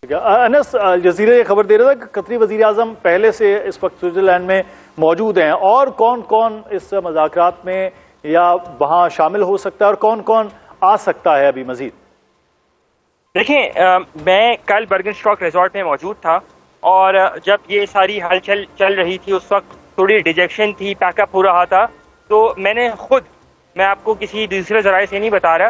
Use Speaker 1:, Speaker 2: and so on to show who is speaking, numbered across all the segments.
Speaker 1: انس، جزیرہ یہ خبر دے رہا تھا کہ قطری وزیر اعظم پہلے سے اس وقت سوئٹزرلینڈ میں موجود ہیں، اور کون کون اس مذاکرات میں یا وہاں شامل ہو سکتا ہے اور کون کون آ سکتا ہے ابھی مزید؟
Speaker 2: دیکھیں، میں کل برگن اسٹاک ریزورٹ میں موجود تھا، اور جب یہ ساری ہلچل چل رہی تھی اس وقت تھوڑی ڈیجیکشن تھی، پیک اپ ہو رہا تھا، تو میں آپ کو کسی دوسرے ذرائع سے نہیں بتا رہا،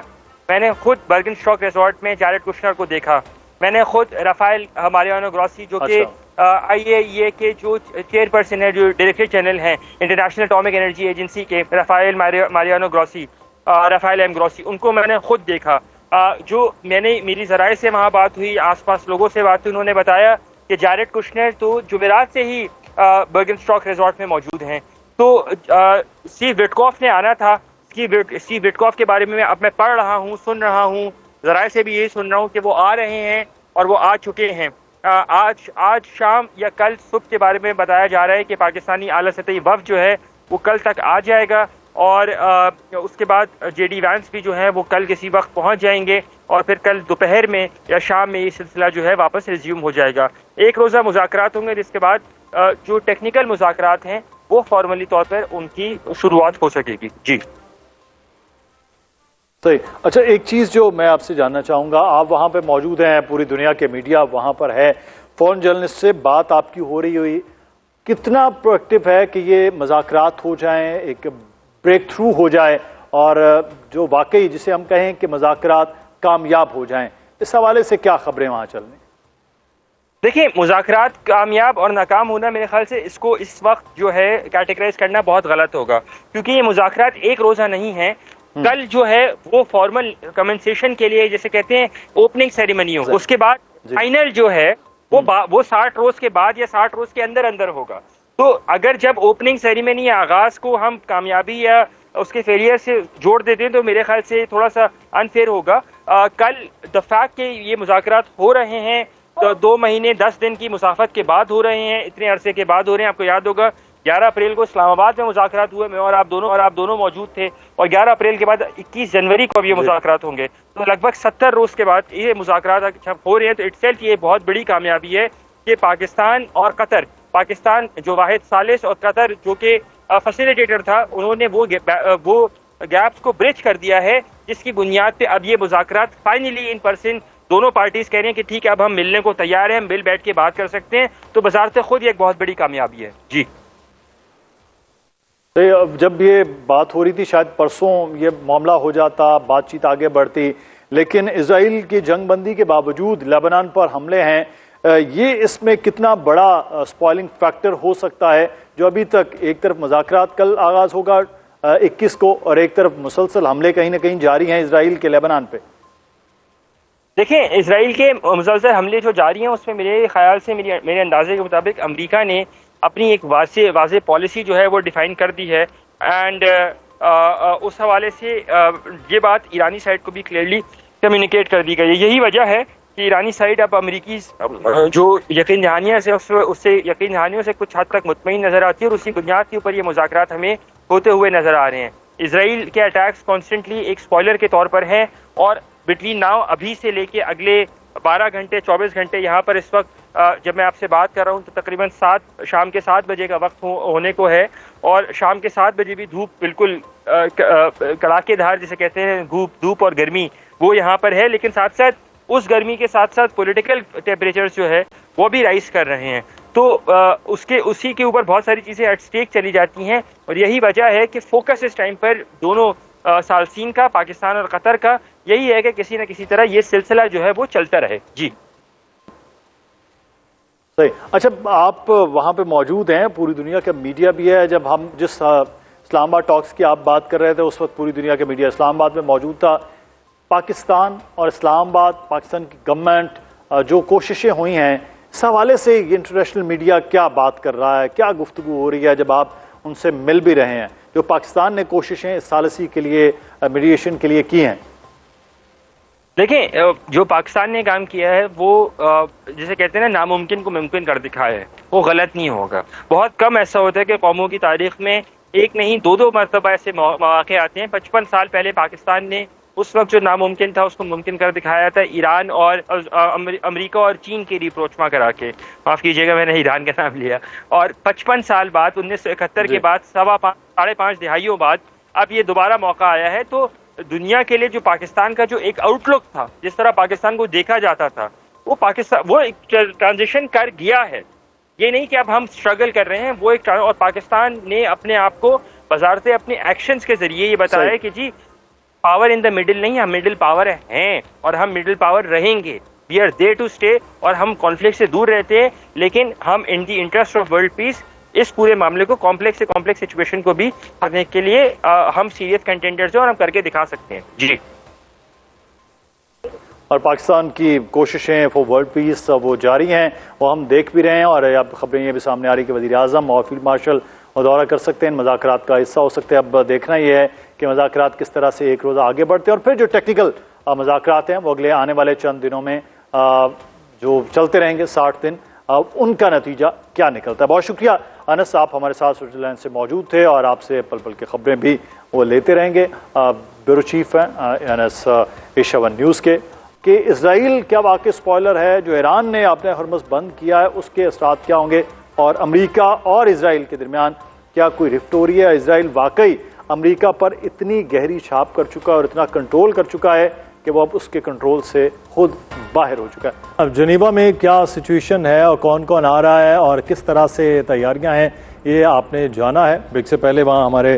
Speaker 2: میں نے خود برگن اسٹاک ریزورٹ میں جیرڈ کشنر کو دیکھا، میں نے خود رافائل ماریانو گراسی جو کہ آئی اے ای اے کے جو چیئر پرسن ہے، جو ڈائریکٹر جنرل ہیں انٹرنیشنل اٹامک انرجی ایجنسی کے، رافائل ماریانو گراسی، رافائل ایم گراسی، ان کو میں نے خود دیکھا۔ جو میری ذرائع سے وہاں بات ہوئی، آس پاس لوگوں سے بات ہوئی، انہوں نے بتایا کہ جیرڈ کشنر تو جمعرات سے ہی برگن اسٹاک ریزورٹ میں موجود ہیں۔ تو اسٹیو وٹکوف نے آنا تھا، اسٹیو وٹکوف کے بارے میں اب میں پڑھ رہا ہوں، سن رہا ہوں، ذرائع سے بھی یہی سن رہا ہوں کہ وہ آ رہے ہیں اور وہ آ چکے ہیں۔ آج شام یا کل صبح کے بارے میں بتایا جا رہا ہے کہ پاکستانی اعلیٰ سطحی وفد جو ہے وہ کل تک آ جائے گا، اور اس کے بعد جے ڈی وینس بھی جو ہے وہ کل کسی وقت پہنچ جائیں گے، اور پھر کل دوپہر میں یا شام میں یہ سلسلہ جو ہے واپس ریزیوم ہو جائے گا۔ ایک روزہ مذاکرات ہوں گے، جس کے بعد جو ٹیکنیکل مذاکرات ہیں وہ فارملی طور پر ان کی شروعات ہو سکے گی۔ جی
Speaker 1: صحیح۔ اچھا، ایک چیز جو میں آپ سے جاننا چاہوں گا، آپ وہاں پہ موجود ہیں، پوری دنیا کے میڈیا وہاں پر ہے، فورن جرنلسٹ سے بات آپ کی ہو رہی ہوئی، کتنا پرویکٹیو ہے کہ یہ مذاکرات ہو جائیں، ایک بریک تھرو ہو جائے، اور جو واقعی جسے ہم کہیں کہ مذاکرات کامیاب ہو جائیں، اس حوالے سے کیا خبریں وہاں چل رہی ہیں؟
Speaker 2: دیکھیں، مذاکرات کامیاب اور ناکام ہونا، میرے خیال سے اس کو اس وقت جو ہے کیٹیگرائز کرنا بہت غلط ہوگا، کیونکہ یہ مذاکرات ایک روزہ نہیں ہے۔ کل جو ہے وہ فارمل کمنسیشن کے لیے، جیسے کہتے ہیں اوپننگ سیریمنی ہو، اس کے بعد فائنل جو ہے وہ 60 روز کے بعد یا 60 روز کے اندر ہوگا۔ تو اگر جب اوپننگ سیریمنی یا آغاز کو ہم کامیابی یا اس کے فیلئر سے جوڑ دیتے ہیں تو میرے خیال سے تھوڑا سا انفیئر ہوگا۔ کل دا فیکٹ کہ یہ مذاکرات ہو رہے ہیں 2 مہینے 10 دن کی مسافت کے بعد ہو رہے ہیں، اتنے عرصے کے بعد ہو رہے ہیں۔ آپ کو یاد ہوگا 11 اپریل کو اسلام آباد میں مذاکرات ہوئے، میں اور آپ دونوں موجود تھے، اور 11 اپریل کے بعد 21 جنوری کو اب یہ مذاکرات ہوں گے، تو لگ بھگ 70 روز کے بعد یہ مذاکرات جب ہو رہے ہیں تو اٹسیلف یہ بہت بڑی کامیابی ہے کہ پاکستان اور قطر، پاکستان جو واحد ثالث اور قطر جو کہ فیسیلیٹیٹر تھا، انہوں نے وہ گیپس کو برج کر دیا ہے، جس کی بنیاد پہ اب یہ مذاکرات فائنلی ان پرسن دونوں پارٹیز کہہ رہے ہیں کہ ٹھیک ہے اب ہم ملنے کو تیار ہیں، ہم مل بیٹھ کے بات کر سکتے ہیں، تو بذات خود یہ ایک بہت بڑی کامیابی ہے۔ جی
Speaker 1: جب یہ بات ہو رہی تھی شاید پرسوں یہ معاملہ ہو جاتا، بات چیت آگے بڑھتی، لیکن اسرائیل کی جنگ بندی کے باوجود لبنان پر حملے ہیں، یہ اس میں کتنا بڑا سپوائلنگ فیکٹر ہو سکتا ہے جو ابھی تک ایک طرف مذاکرات کل آغاز ہوگا 21 کو، اور ایک طرف مسلسل حملے کہیں نہ کہیں جاری ہیں اسرائیل کے لبنان پہ؟
Speaker 2: دیکھیں، اسرائیل کے مسلسل حملے جو جاری ہیں اس میں میرے خیال سے میرے اندازے کے مطابق امریکہ نے اپنی ایک واضح پالیسی جو ہے وہ ڈیفائن کر دی ہے، اینڈ اس حوالے سے یہ بات ایرانی سائڈ کو بھی کلیئرلی کمیونیکیٹ کر دی گئی ہے۔ یہی وجہ ہے کہ ایرانی سائڈ اب امریکی جو یقین دہانیاں سے اس سے یقین دہانیوں سے کچھ حد تک مطمئن نظر آتی ہے، اور اسی بنیاد کے اوپر یہ مذاکرات ہمیں ہوتے ہوئے نظر آ رہے ہیں۔ اسرائیل کے اٹیکس کانسٹنٹلی ایک اسپوائلر کے طور پر ہیں، اور بٹوین ناؤ ابھی سے لے کے اگلے 12 گھنٹے 24 گھنٹے یہاں پر اس وقت جب میں آپ سے بات کر رہا ہوں تو تقریباً شام کے 7 بجے کا وقت ہونے کو ہے، اور شام کے 7 بجے بھی دھوپ بالکل کڑاکے دھار جسے کہتے ہیں دھوپ اور گرمی وہ یہاں پر ہے، لیکن ساتھ ساتھ اس گرمی کے ساتھ ساتھ پولیٹیکل ٹیمپریچر جو ہے وہ بھی رائز کر رہے ہیں، تو اسی کے اوپر بہت ساری چیزیں ایٹ سٹیک چلی جاتی ہیں، اور یہی وجہ ہے کہ فوکس اس ٹائم پر دونوں ثالثین کا، پاکستان اور قطر کا، یہی ہے کہ کسی نہ کسی طرح یہ سلسلہ جو ہے وہ چلتا رہے۔ جی
Speaker 1: صحیح۔ اچھا، آپ وہاں پہ موجود ہیں، پوری دنیا کا میڈیا بھی ہے، جب ہم جس اسلام آباد ٹاکس کی آپ بات کر رہے تھے اس وقت پوری دنیا کا میڈیا اسلام آباد میں موجود تھا۔ پاکستان اور اسلام آباد، پاکستان کی گورنمنٹ جو کوششیں ہوئی ہیں، اس حوالے سے یہ انٹرنیشنل میڈیا کیا بات کر رہا ہے، کیا گفتگو ہو رہی ہے جب آپ ان سے مل بھی رہے ہیں، جو پاکستان نے کوششیں اس ثالثی کے لیے، میڈیشن کے لیے کی ہیں؟
Speaker 2: دیکھیں، جو پاکستان نے کام کیا ہے وہ جسے کہتے ہیں نا ناممکن کو ممکن کر دکھایا ہے، وہ غلط نہیں ہوگا۔ بہت کم ایسا ہوتا ہے کہ قوموں کی تاریخ میں ایک نہیں 2 مرتبہ ایسے مواقع آتے ہیں۔ 55 سال پہلے پاکستان نے اس وقت جو ناممکن تھا اس کو ممکن کر دکھایا تھا ایران اور امریکہ اور چین کی ریپروچما کرا کے. معاف کیجیے گا میں نے ایران کا نام لیا. اور 55 سال بعد 1971 کے بعد 5.5 دہائیوں بعد اب یہ دوبارہ موقع آیا ہے. تو دنیا کے لیے جو پاکستان کا جو ایک آؤٹ لک تھا، جس طرح پاکستان کو دیکھا جاتا تھا، وہ ایک ٹرانزیشن کر گیا ہے. یہ نہیں کہ اب ہم اسٹرگل کر رہے ہیں، وہ ایک اور پاکستان نے اپنے آپ کو وزارتیں اپنے ایکشنز کے ذریعے یہ بتایا ہے کہ جی پاور ان دا مڈل نہیں، ہم مڈل پاور ہیں اور ہم مڈل پاور رہیں گے. We are there to stay اور ہم کانفلکٹ سے دور رہتے ہیں، لیکن ہم in the interest of world peace اس پورے معاملے کو کمپلیکس سے کمپلیکس سچویشن کو بھی کرنے کے لیے ہم سیریس کنٹینڈرز ہیں اور ہم کر کے دکھا سکتے ہیں. جی.
Speaker 1: اور پاکستان کی کوششیں فور ورلڈ پیس وہ جاری ہیں، وہ ہم دیکھ بھی رہے ہیں. اور اب خبریں یہ بھی سامنے آ رہی کہ وزیر اعظم اور فیلڈ مارشل اور دورہ کر سکتے ہیں، مذاکرات کا حصہ ہو سکتے ہیں. اب دیکھنا یہ ہے کہ مذاکرات کس طرح سے ایک روزہ آگے بڑھتے ہیں اور پھر جو ٹیکنیکل مذاکرات ہیں وہ اگلے آنے والے چند دنوں میں جو چلتے رہیں گے 60 دن، ان کا نتیجہ کیا نکلتا ہے. بہت شکریہ انس، آپ ہمارے ساتھ سوئٹزرلینڈ سے موجود تھے اور آپ سے پل پل کی خبریں بھی وہ لیتے رہیں گے. بیورو چیف ہیں انس ایشیا ون نیوز کے. کہ اسرائیل کیا واقعی اسپوائلر ہے؟ جو ایران نے اپنے ہرمز بند کیا ہے اس کے اثرات کیا ہوں گے؟ اور امریکہ اور اسرائیل کے درمیان کیا کوئی رفٹ ہو رہی ہے؟ اسرائیل واقعی امریکہ پر اتنی گہری چھاپ کر چکا ہے اور اتنا کنٹرول کر چکا ہے کہ وہ اب اس کے کنٹرول سے خود باہر ہو چکا ہے. اب جنیوا میں کیا سچویشن ہے اور کون کون آ رہا ہے اور کس طرح سے تیاریاں ہیں، یہ آپ نے جانا ہے. بریک سے پہلے وہاں ہمارے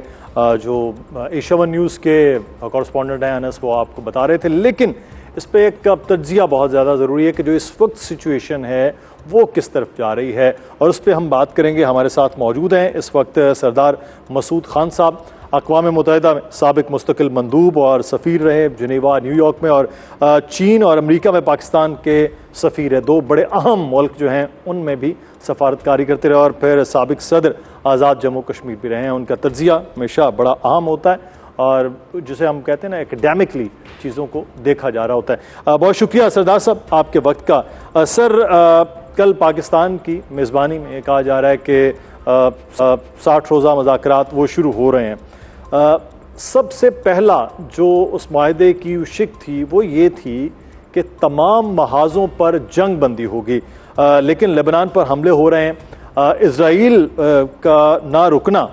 Speaker 1: جو ایشیا ون نیوز کے کورسپونڈنٹ ہیں انس، وہ آپ کو بتا رہے تھے. لیکن اس پہ ایک تجزیہ بہت زیادہ ضروری ہے کہ جو اس وقت سچویشن ہے وہ کس طرف جا رہی ہے، اور اس پہ ہم بات کریں گے. ہمارے ساتھ موجود ہیں اس وقت سردار مسعود خان صاحب، اقوام متحدہ میں سابق مستقل مندوب اور سفیر رہے جنیوا نیو یارک میں، اور چین اور امریکہ میں پاکستان کے سفیر ہیں. دو بڑے اہم ملک جو ہیں ان میں بھی سفارتکاری کرتے رہے، اور پھر سابق صدر آزاد جموں کشمیر بھی رہے ہیں. ان کا تجزیہ ہمیشہ بڑا اہم ہوتا ہے اور جسے ہم کہتے ہیں نا ایکڈیمکلی چیزوں کو دیکھا جا رہا ہوتا ہے. بہت شکریہ سردار صاحب آپ کے وقت کا. سر، کل پاکستان کی میزبانی میں کہا جا رہا ہے کہ 60 روزہ مذاکرات وہ شروع ہو رہے ہیں. سب سے پہلا جو اس معاہدے کی شک تھی وہ یہ تھی کہ تمام محاذوں پر جنگ بندی ہوگی، لیکن لبنان پر حملے ہو رہے ہیں. اسرائیل کا نہ رکنا،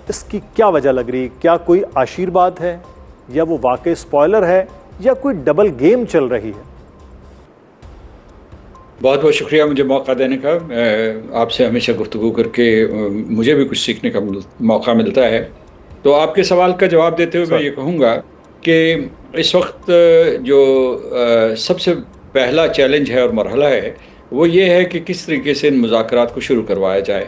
Speaker 1: اس کی کیا وجہ لگ رہی؟ کیا کوئی آشیرواد ہے یا وہ واقعی اسپوائلر ہے یا کوئی ڈبل گیم چل رہی ہے؟
Speaker 3: بہت بہت شکریہ مجھے موقع دینے کا. آپ سے ہمیشہ گفتگو کر کے مجھے بھی کچھ سیکھنے کا موقع ملتا ہے. تو آپ کے سوال کا جواب دیتے ہوئے میں یہ کہوں گا کہ اس وقت جو سب سے پہلا چیلنج ہے اور مرحلہ ہے وہ یہ ہے کہ کس طریقے سے ان مذاکرات کو شروع کروایا جائے.